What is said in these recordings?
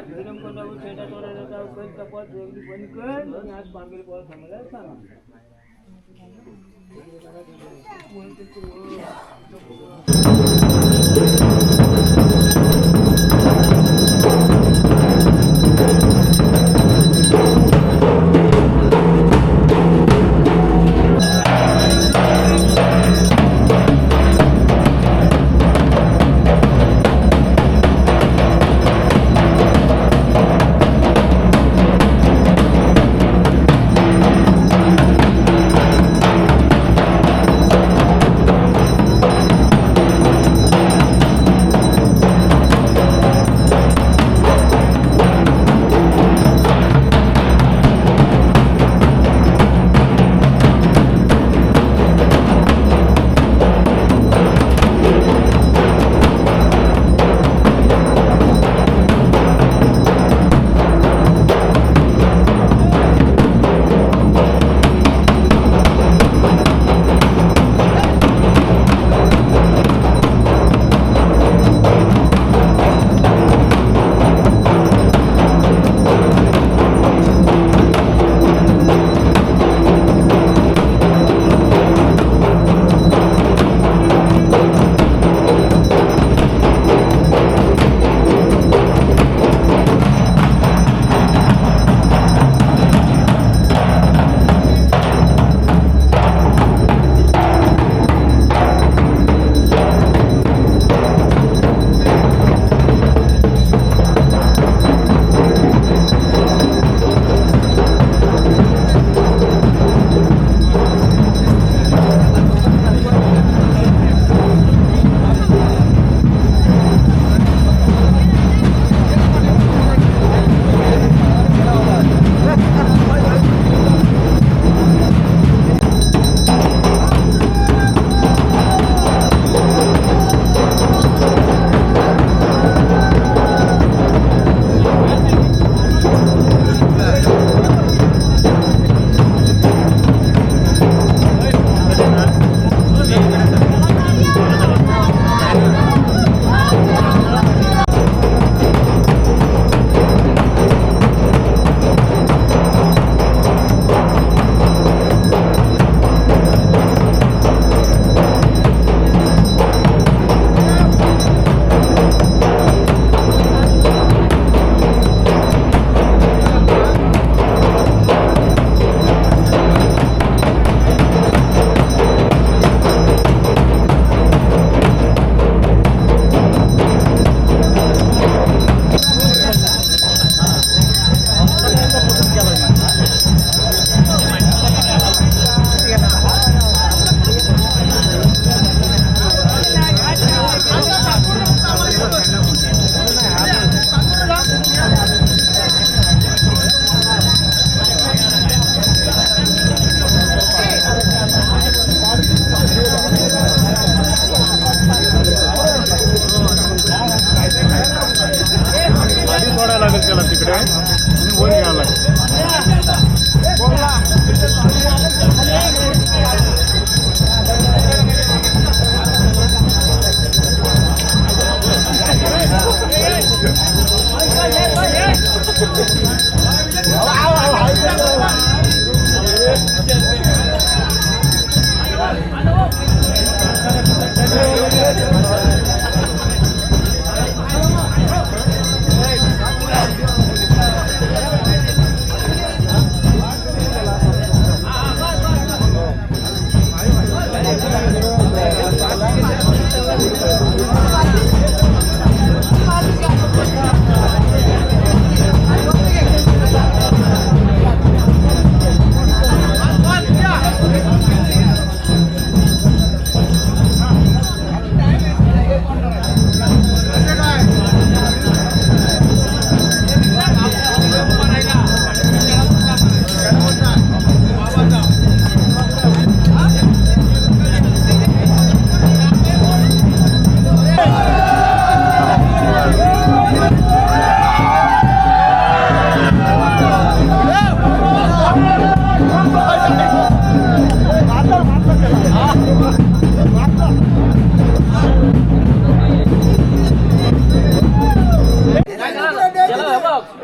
गरम कोणावर छेडा तोडा जाता कधी तपास वेगळी बंद कर आणि आज बांगडी पोर थांबला सांग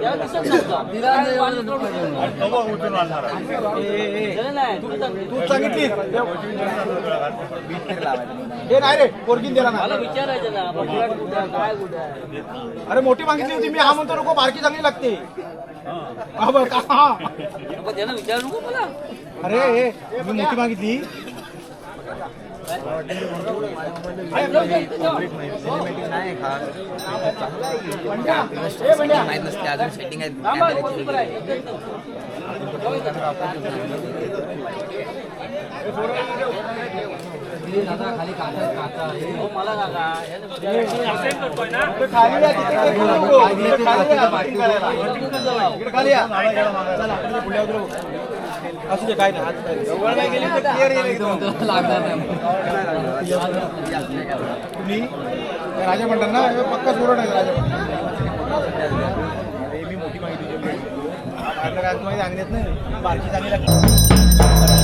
या दिसत नव्हता तू सांगितली हे नाही रे पोरगीन दिला ना मला विचारायचं ना बकरा कुठे आहे, काय कुठे आहे. अरे मोठी मागितली होती मी हा म्हणतो नको बारकी चांगली लागते हा बरं का हा पण त्यांना विचारू नको मला अरे मी मोठी मागितली मला सांगा असू दे काय नाही तुम्ही राजा म्हणतात ना पक्का सोडा नाही राजा मी मोठी माहिती माहिती सांगण्यात नाही बारकी चांगली लागते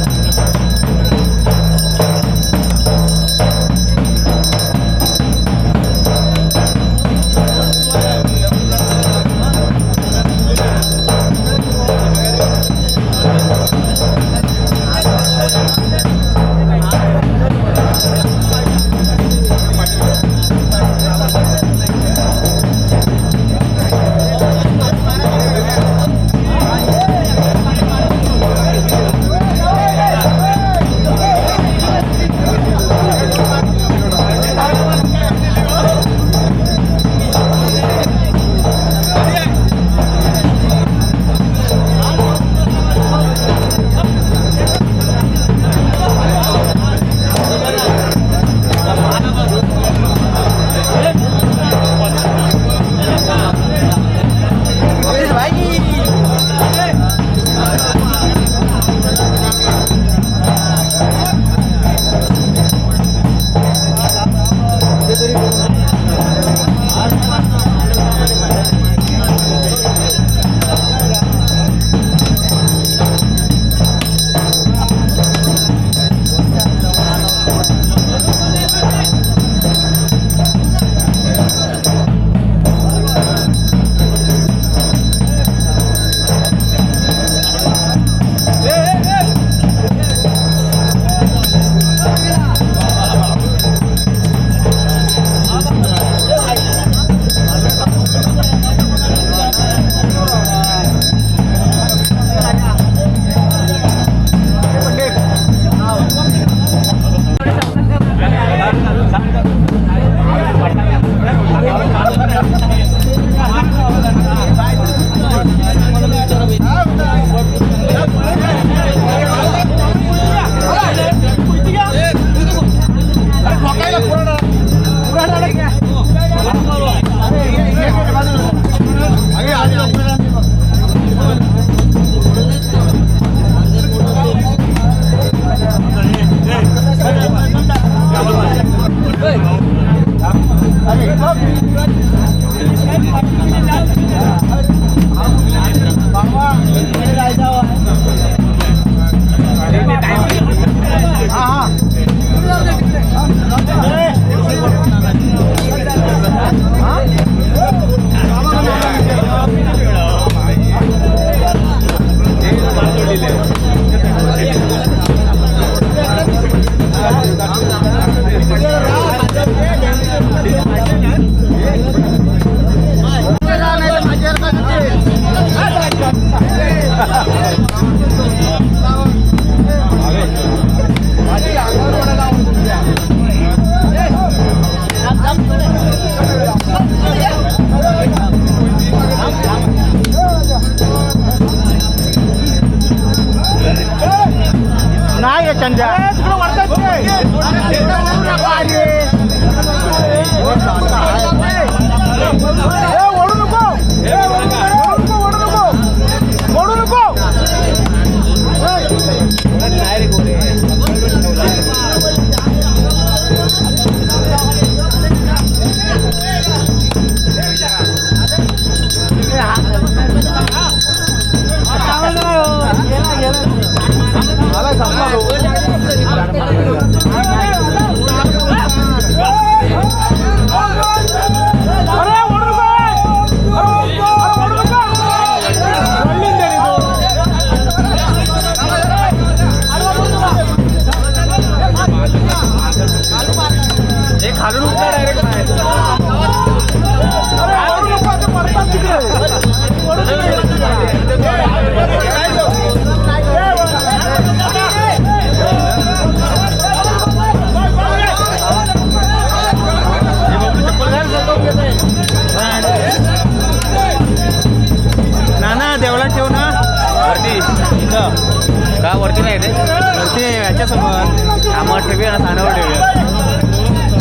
वरती नाही ते वरती याच्यासमोर आम्हाला ठेवूया ना सानावर ठेवूया.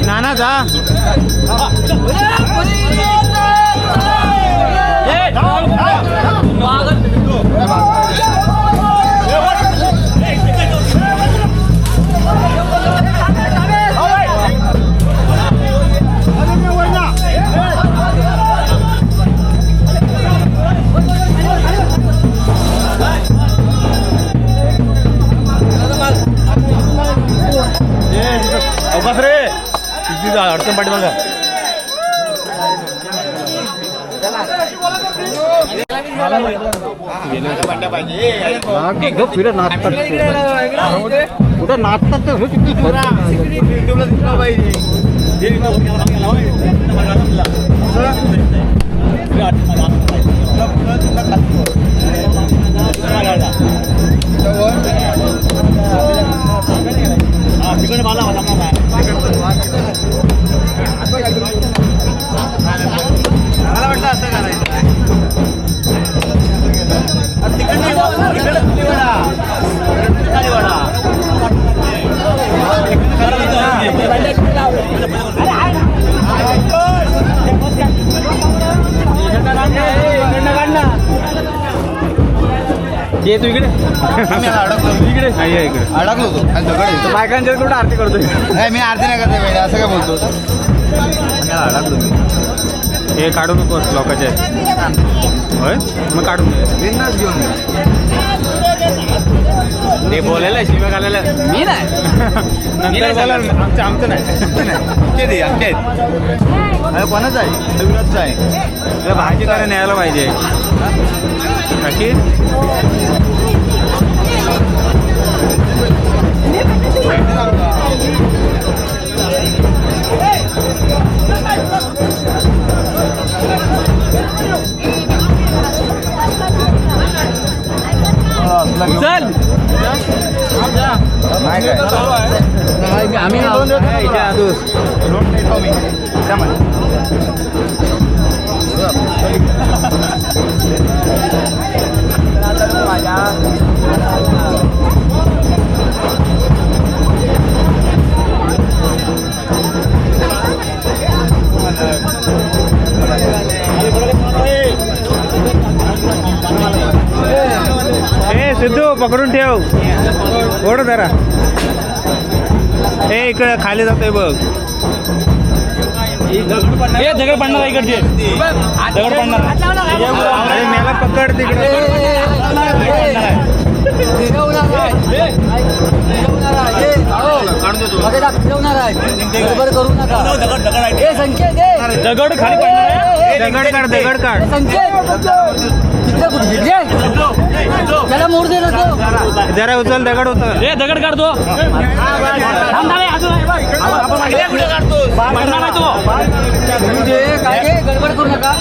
नाना जा अवकाश रे किती अडचण पाठी बघा. फिरत नाचतात कुठं नाचतात तर किती तिकडे मला वाटलं असं करायचं ये तू इकडे इकडे इकडे अडकलो होतो बायकांच्या कुठं आरती करतोय. नाही मी आरती नाही करते वेळ असं काय बोलतो. अडकलो मी हे काढू नकोस लोकांचे होय मग काढून बिंदास घेऊन ते बोलायला शिव्या घालायला मी नाही नंतर बोला आमचं नाही आमचे आहेत कोणाच आहे रविराजचं आहे भाजी करायला न्यायला पाहिजे बाकी चल आम्ही सिद्धू पकडून ठेव ओढ जरा हे इकडे खाली जातोय बघ. दगड पडणार इकडचे दगड पडणार मेला पकड तिकडे दगड खाली पडणार दगड काढ दगड काढ त्याला मोड दे जरा उचल दगड उचल हे दगड काढतो गडबड करू नका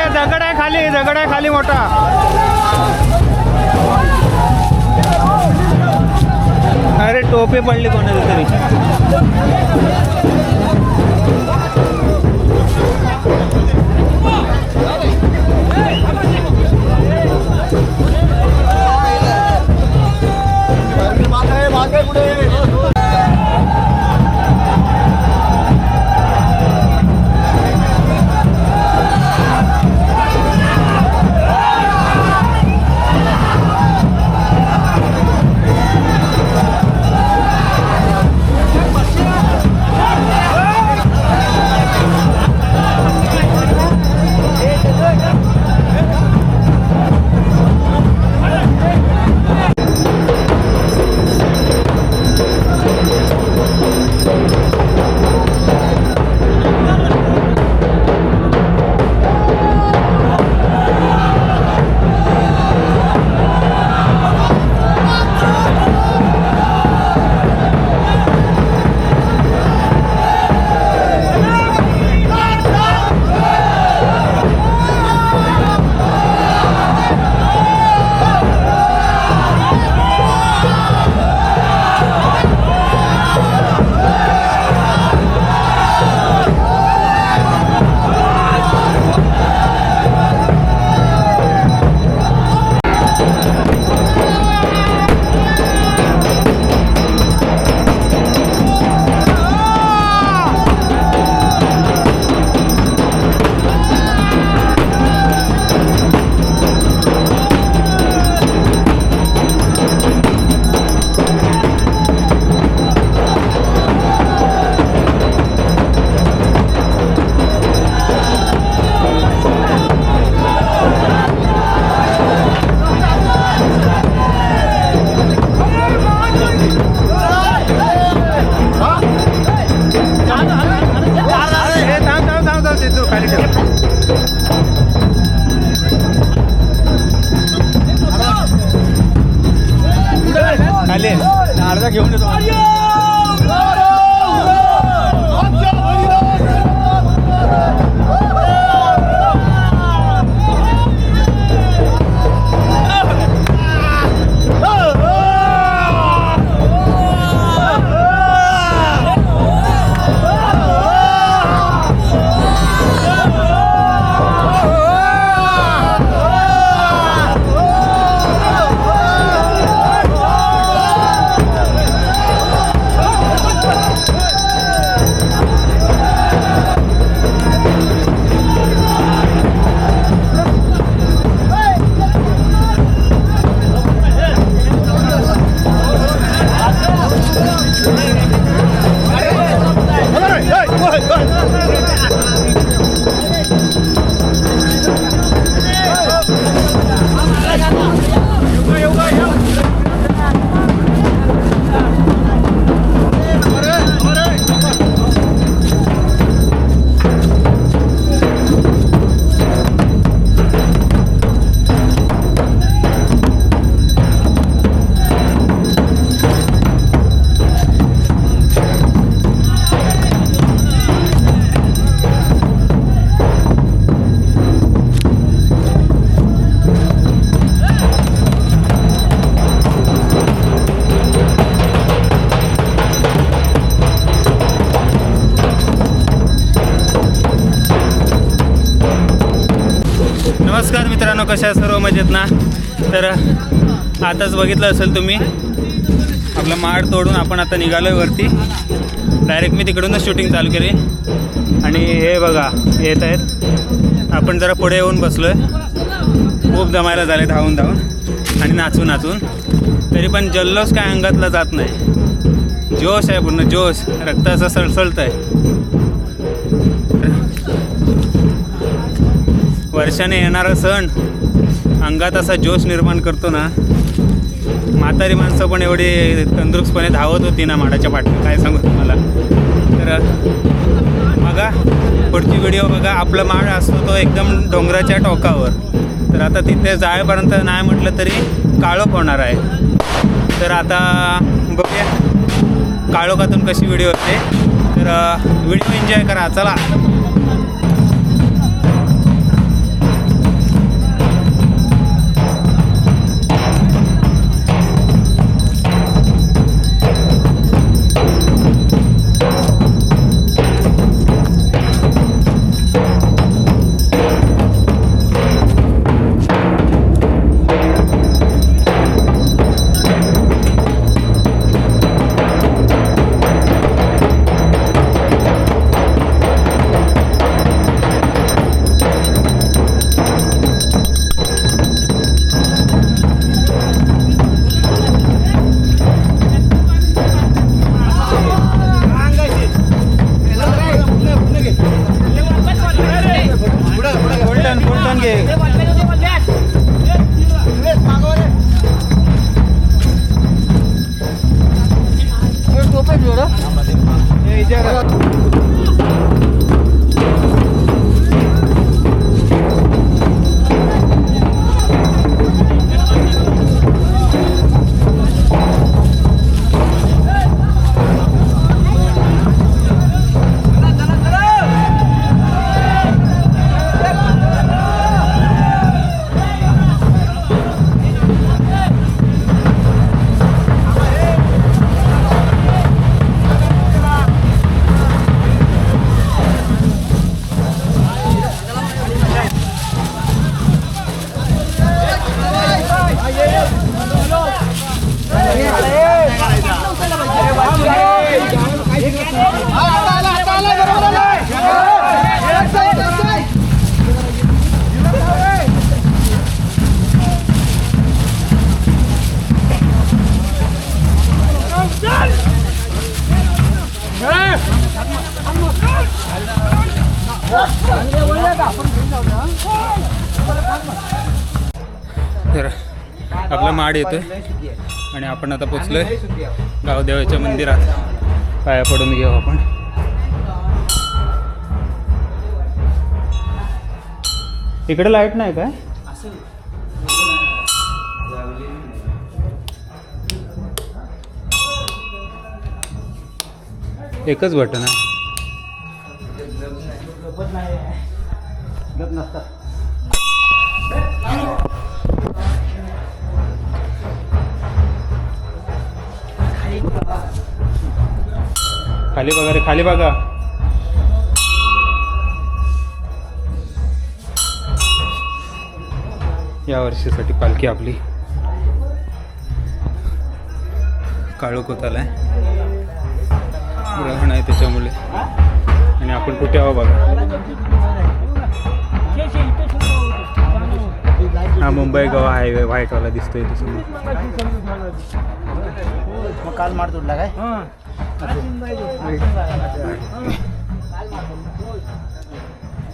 दगड आहे खाली मोठा अरे टोपे पडले कोणाला तरी मागे पुढे घेऊन येतो. नमस्कार मित्रांनो, कशा सर्व मजेत ना. तर आताच बघितलं असेल तुम्ही आपलं माड तोडून आपण आता निघालोय वरती. डायरेक्ट मी तिकडूनच शूटिंग चालू केली आणि हे बघा येत आहेत. आपण जरा पुढे येऊन बसलोय. खूप दमायला झाले धावून धावून आणि नाचून नाचून, तरी पण जल्लोष काय अंगातला जात नाही. जोश आहे, पूर्ण जोश, रक्त असं सळसळत आहे. वर्षाने येणारा सण अंगात असा जोश निर्माण करतो ना. म्हातारी माणसं पण एवढी तंदुरुस्तपणे धावत होती ना माडाच्या पाठीवर, काय सांगू तुम्हाला. तर बघा पुढची व्हिडिओ बघा. आपलं माड असतो तो एकदम डोंगराच्या टोकावर. तर आता तिथे जायपर्यंत नाही म्हटलं तरी काळोख होणार आहे. तर आता बघूया काळोखातून कशी व्हिडिओ होते. तर व्हिडिओ एन्जॉय करा. चला. तर आपला माड येतोय आणि आपण आता पोचलोय गावदेवाच्या मंदिरात. पाया पडून घेऊ आपण. इकडे लाईट नाही काय? एकच बटन आहे. खाली बघा रे, खाली बघा. या वर्षीसाठी पालखी आपली काळोख होत आलाय, ग्रहण आहे त्याच्यामुळे. आणि आपण कुठे आहो बघा. हा मुंबई गोवा हायवे व्हाईटवाला दिसतोय समोर. मग काल मार तुटला काय?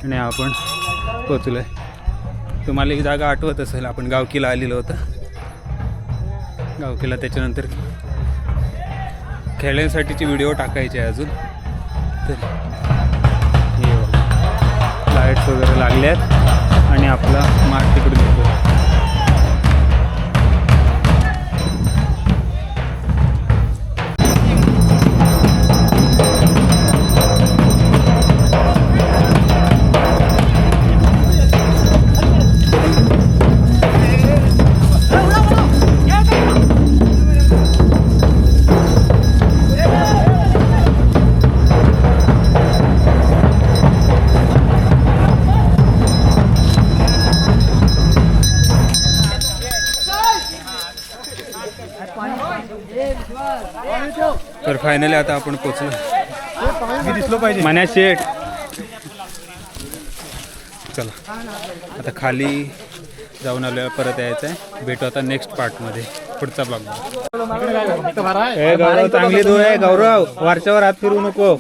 आणि आपण पोचलोय. तुम्हाला ही जागा आठवत असेल, आपण गावकीला आलेलो होतं. गावकीला त्याच्यानंतर खेळण्यासाठीचे व्हिडिओ टाकायचे आहे अजून. तर हे लाईट्स वगैरे लागले आहेत आणि आपला माठ तिकडून येतो. तर फायनली आता आपण पोचलो. दिसलो पाहिजे मान्या शेठ. चला आता खाली जाऊन आलो, परत यायचं आहे. भेटू आता नेक्स्ट पार्टमध्ये, पुढचा ब्लॉग. गौरव चांगली दूर आहे. गौरव वरच्यावर हात फिरू नको.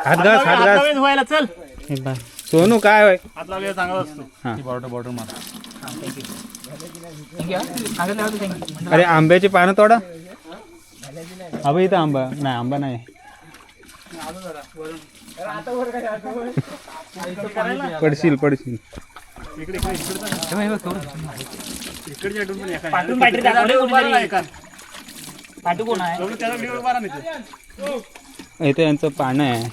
हात घास, हात घास. सोनू काय होय चांगला असतो. बॉर्डर मारा. अरे आंब्याची पानं तोडा. अबे इथं आंबा नाही, आंबा नाही. पडशील पडशील. इथे यांचं पानं आहे.